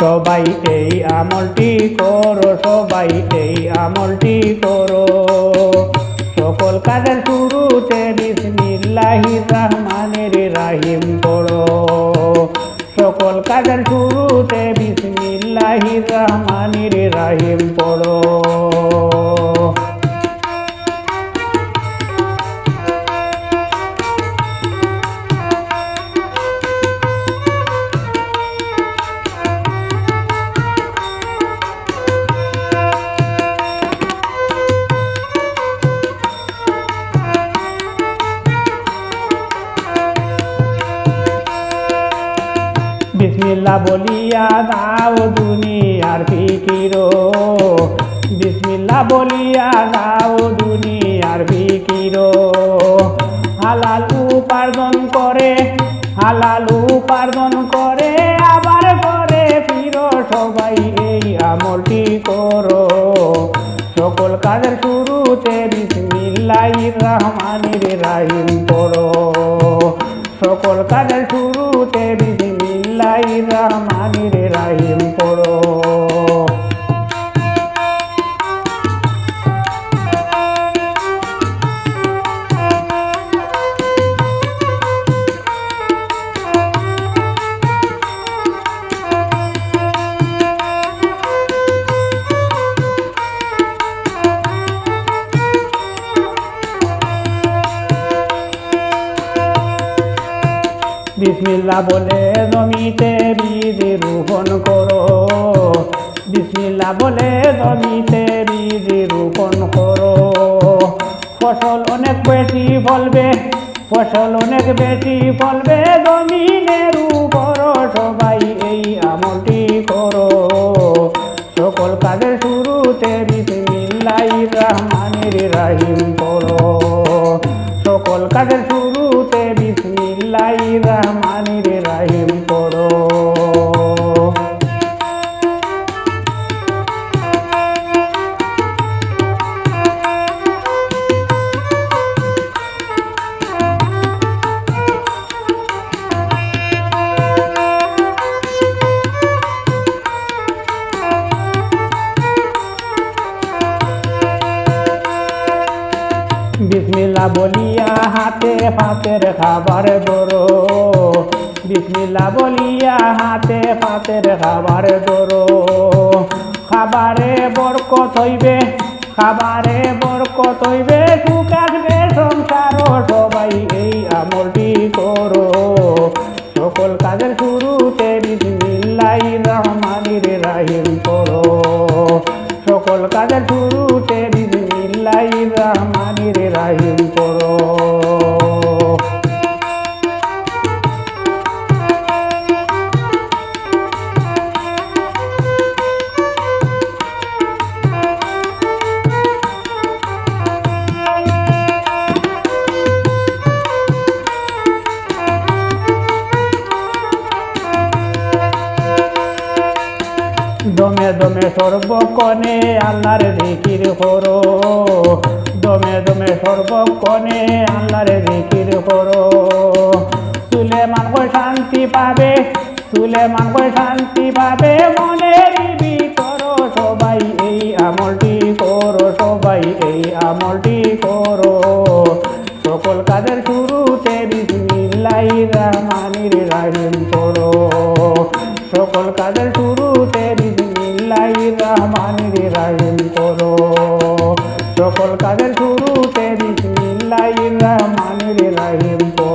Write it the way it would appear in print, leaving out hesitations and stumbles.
সবাই এই আমলটি করো, সবাই এই আমলটি করো। সকল কাজের শুরুতে বিসমিল্লাহির রহমানির রহিম পড়ো। সকল কাজের শুরুতে বিসমিল্লাহির রহমানির রহিম পড়ো। বিসমিল্লাহ বলিয়া দাও দুনিয়ার ফিকির, বিসমিল্লাহ বলিয়া দাও দুনিয়ার ফিকির। হালাল উপার্জন করে, হালাল উপার্জন করে আবার করে ফিরো। সবাই এই আমলটি করো। সকল কাজের শুরুতে বিসমিল্লাহির রহমানির রহিম পড়ো। সকল কাজের শুরুতে বিসমিল্লাহির রহমানির রহিম পড়ো। বিসমিল্লাহ বলে জমিতে বীজ রোপণ করো। বিসমিল্লাহ বলে জমিতে বীজ রোপণ করো। ফসল অনেক বেশি ফলবে, ফসল অনেক বেশি ফলবে জমিনের উপর। সবাই এই আমলটি করো। সকল কাজের শুরুতে বিসমিল্লাহির রহমানির রহিম পড়ো। সকল কাজের শুরুতে বিসমিল্লাহির রহমানির রহিম পড়ো। বিসমিল্লাহ বলিয়া হাতে পাতের খাবার ধরো। বিসমিল্লাহ বলিয়া হাতে পাতের খাবার ধরো। খাবারে বরকত হইবে, খাবারে বরকত হইবে, সুখ আসবে সংসার। সবাই এই আমলটি করো। সকল কাজের শুরুতে বিসমিল্লাহির রহমানির রহিম পড়ো। সকল কাজের শুরুতে বিসমিল্লাহির রহমানির রহিম পড়ো। দমে দমে সর্বক্ষণে আল্লাহর জিকির করো। দমে দমে সর্বক্ষণে আল্লাহর জিকির করো। সুলেমান কই শান্তি পাবে, সুলেমান কই শান্তি পাবে মনের ভিতর। সবাই এই আমলটি করো, সবাই এই আমলটি করো। সকল কাজের শুরুতে বিসমিল্লাহির রহমানির রহিম পড়ো। সকল কাজের শুরুতে বিসমিল্লাহির রহমানির রহিম পড়ো। সকল কাজের শুরুতে বিসমিল্লাহির রহমানির রহিম পড়ো।